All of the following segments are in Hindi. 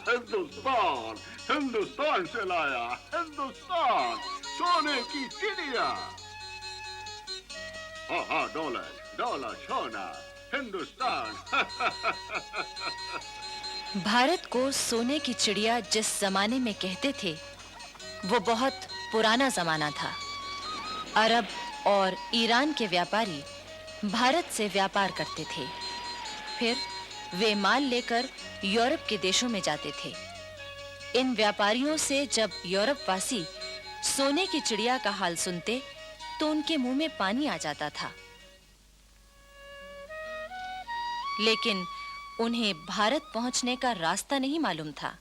हिंदुस्तान, हिंदुस्तान से लाया, हिंदुस्तान, सोने की चिड़िया। हाँ, डॉलर, डॉलर, सोना, हिंदुस्तान। भारत को सोने की चिड़िया जिस जमाने में कहते थे, वो बहुत पुराना जमाना था। अरब और ईरान के व्यापारी भारत से व्यापार करते थे। फिर वे माल लेकर यूरोप के देशों में जाते थे। इन व्यापारियों से जब यूरोपवासी सोने की चिड़िया का हाल सुनते, तो उनके मुंह में पानी आ जाता था। लेकिन उन्हें भारत पहुंचने का रास्ता नहीं मालूम था।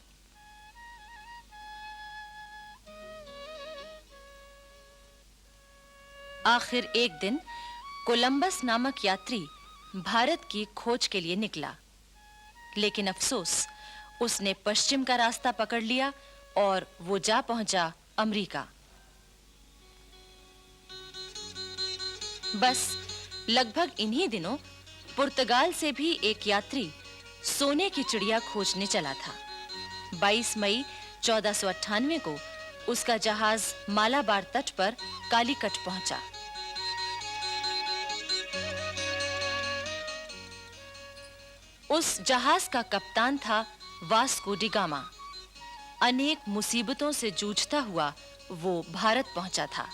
आखिर एक दिन कोलंबस नामक यात्री भारत की खोज के लिए निकला, लेकिन अफसोस, उसने पश्चिम का रास्ता पकड़ लिया और वो जा पहुंचा अमेरिका। बस लगभग इन्हीं दिनों पुर्तगाल से भी एक यात्री सोने की चिड़िया खोजने चला था। 22 मई 1498 को उसका जहाज मालाबार तट पर कालीकट पहुंचा। उस जहाज का कप्तान था वास्को डी गामा। अनेक मुसीबतों से जूझता हुआ वो भारत पहुंचा था।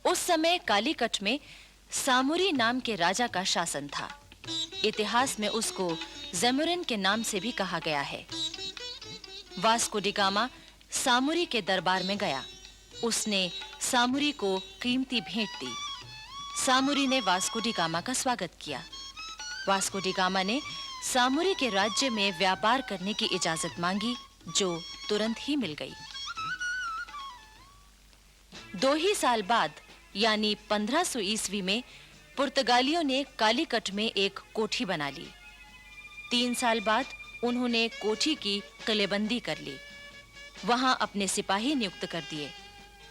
उस समय कालीकट में सामुरी नाम के राजा का शासन था। इतिहास में उसको ज़ेमुरिन के नाम से भी कहा गया है। वास्को डी गामा सामुरी के दरबार में गया। उसने सामुरी को कीमती भेंट दी। सामुरी ने वास्को डी गामा का स्वागत किया। वास्को डी गामा ने सामुरी के राज्य में व्यापार करने की इजाजत मांगी, जो तुरंत ही मिल गई। 2 ही साल बाद, यानी 1500 ईस्वी में, पुर्तगालियों ने कालीकट में एक कोठी बना ली। 3 साल बाद उन्होंने कोठी की किलेबंदी कर ली। वहां अपने सिपाही नियुक्त कर दिए।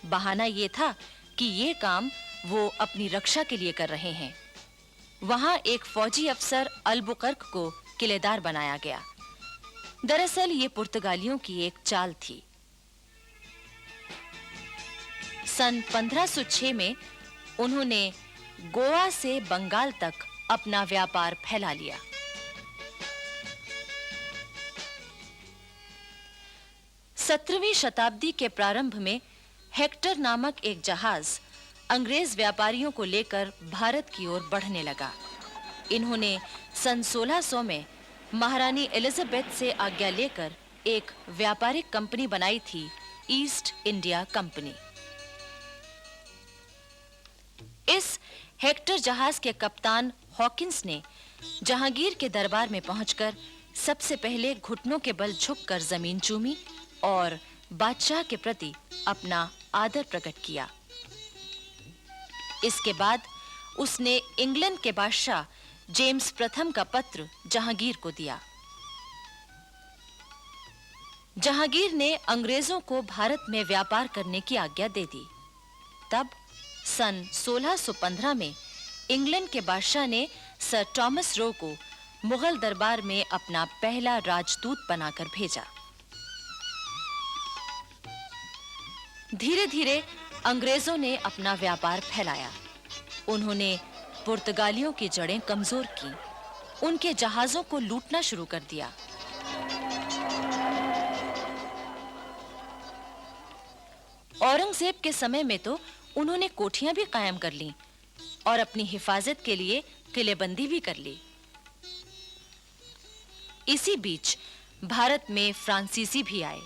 बहाना ये था कि ये काम वो अपनी रक्षा के लिए कर रहे हैं। वहां एक फौजी अफसर अल्बुकर्क को किलेदार बनाया गया। दरअसल ये पुर्तगालियों की एक चाल थी। सन 1506 में उन्होंने गोवा से बंगाल तक अपना व्यापार फैला लिया। सत्रहवीं शताब्दी के प्रारंभ में हेक्टर नामक एक जहाज अंग्रेज व्यापारियों को लेकर भारत की ओर बढ़ने लगा। इन्होंने सन 1600 में महारानी एलिजाबेथ से आज्ञा लेकर एक व्यापारिक कंपनी बनाई थी, ईस्ट इंडिया कंपनी। इस हेक्टर जहाज के कप्तान हॉकिंस ने जहांगीर के दरबार में पहुंचकर सबसे पहले घुटनों के बल झुककर जमीन चूमी और बादशाह के प्रति अपना आदर प्रकट किया। इसके बाद उसने इंग्लैंड के बादशाह जेम्स प्रथम का पत्र जहांगीर को दिया। जहांगीर ने अंग्रेजों को भारत में व्यापार करने की आज्ञा दे दी। तब सन 1615 में इंग्लैंड के बादशाह ने सर थॉमस रो को मुगल दरबार में अपना पहला राजदूत बनाकर भेजा। धीरे-धीरे अंग्रेजों ने अपना व्यापार फैलाया। उन्होंने पुर्तगालियों की जड़ें कमजोर की, उनके जहाजों को लूटना शुरू कर दिया। औरंगजेब के समय में तो उन्होंने कोठियां भी कायम कर लीं और अपनी हिफाजत के लिए किलेबंदी भी कर ली। इसी बीच भारत में फ्रांसीसी भी आए।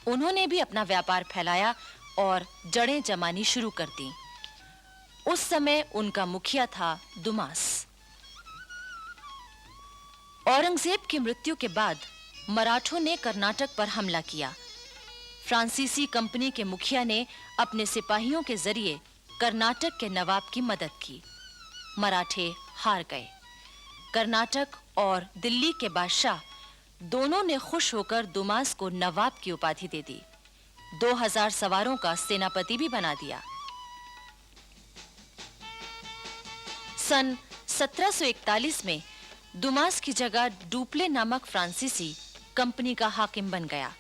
उन्होंने भी अपना व्यापार फैलाया और जड़ें जमानी शुरू कर दी। उस समय उनका मुखिया था दुमास। औरंगजेब की मृत्यु के बाद मराठों ने कर्नाटक पर हमला किया। फ्रांसीसी कंपनी के मुखिया ने अपने सिपाहियों के जरिए कर्नाटक के नवाब की मदद की। मराठे हार गए। कर्नाटक और दिल्ली के बादशाह दोनों ने खुश होकर दुमास को नवाब की उपाधि दे दी। 2000 सवारों का सेनापति भी बना दिया। सन 1741 में दुमास की जगह डुप्ले नामक फ्रांसीसी कंपनी का हाकिम बन गया।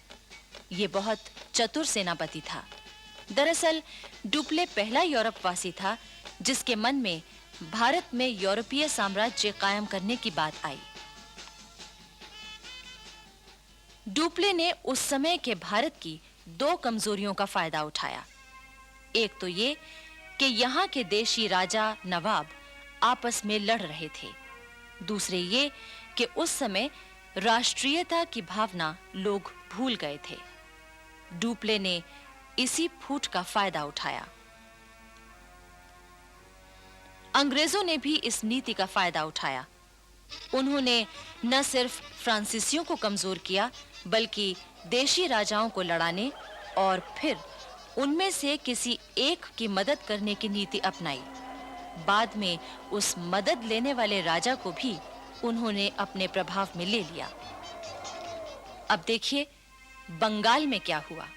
ये बहुत चतुर सेनापति था। दरअसल डुप्ले पहला यूरोपवासी था जिसके मन में भारत में यूरोपीय साम्राज्य कायम करने की बात आई। डुप्ले ने उस समय के भारत की दो कमजोरियों का फायदा उठाया। एक तो ये कि यहाँ के देशी राजा नवाब आपस में लड़ रहे थे। दूसरे ये कि उस समय राष्ट्रीयता की भावना लोग भूल गए थे। डुप्ले ने इसी फूट का फायदा उठाया। अंग्रेजों ने भी इस नीति का फायदा उठाया। उन्होंने न सिर्फ फ्रांसीसियों को कमजोर किया बल्कि देशी राजाओं को लड़ाने और फिर उनमें से किसी एक की मदद करने की नीति अपनाई। बाद में उस मदद लेने वाले राजा को भी उन्होंने अपने प्रभाव में ले लिया। अब देखिए बंगाल में क्या हुआ।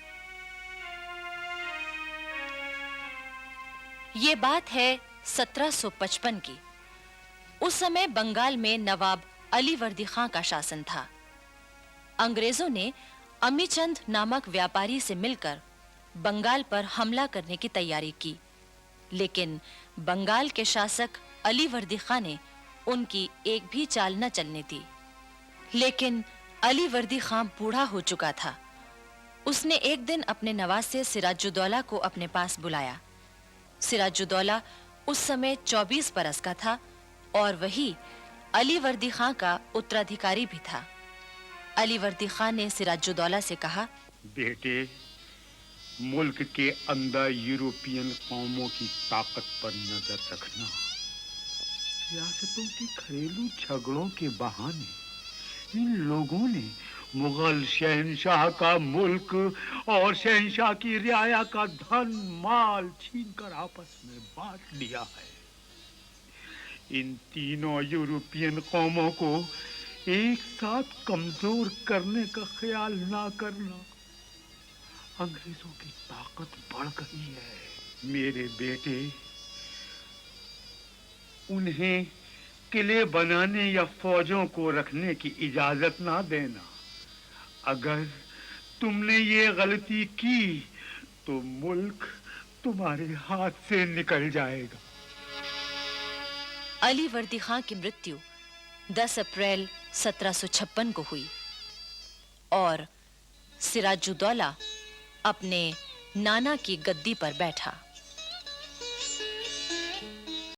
ये बात है 1755 की। उस समय बंगाल में नवाब अली वर्दी खां का शासन था। अंग्रेजों ने अमीचंद नामक व्यापारी से मिलकर बंगाल पर हमला करने की तैयारी की, लेकिन बंगाल के शासक अली वर्दी खां ने उनकी एक भी चाल न चलने दी। लेकिन अली वर्दी खां बूढ़ा हो चुका था। उसने एक दिन अपने नवासे सिराजुद्दौला को अपने पास बुलाया। सिराजुद्दौला उस समय 24 बरस का था और वही अली वर्दी खां का उत्तराधिकारी भी था। अली वर्दी खां ने सिराजुद्दौला से कहा, बेटे, मुल्क के अंदर यूरोपियन कौमों की ताकत पर नजर रखना। रियासतों की घरेलू झगड़ों के बहाने इन लोगों ने मुगल शहंशाह का मुल्क और शहंशाह की रियाया का धन माल छीनकर आपस में बांट लिया है। इन तीनों यूरोपियन कौमों को एक साथ कमजोर करने का ख्याल ना करना। अंग्रेजों की ताकत बढ़ गई है। मेरे बेटे, उन्हें किले बनाने या फौजों को रखने की इजाजत ना देना। अगर तुमने ये गलती की तो मुल्क तुम्हारे हाथ से निकल जाएगा। अली वर्दी खां की मृत्यु 10 अप्रैल 1756 को हुई और सिराजुद्दौला अपने नाना की गद्दी पर बैठा।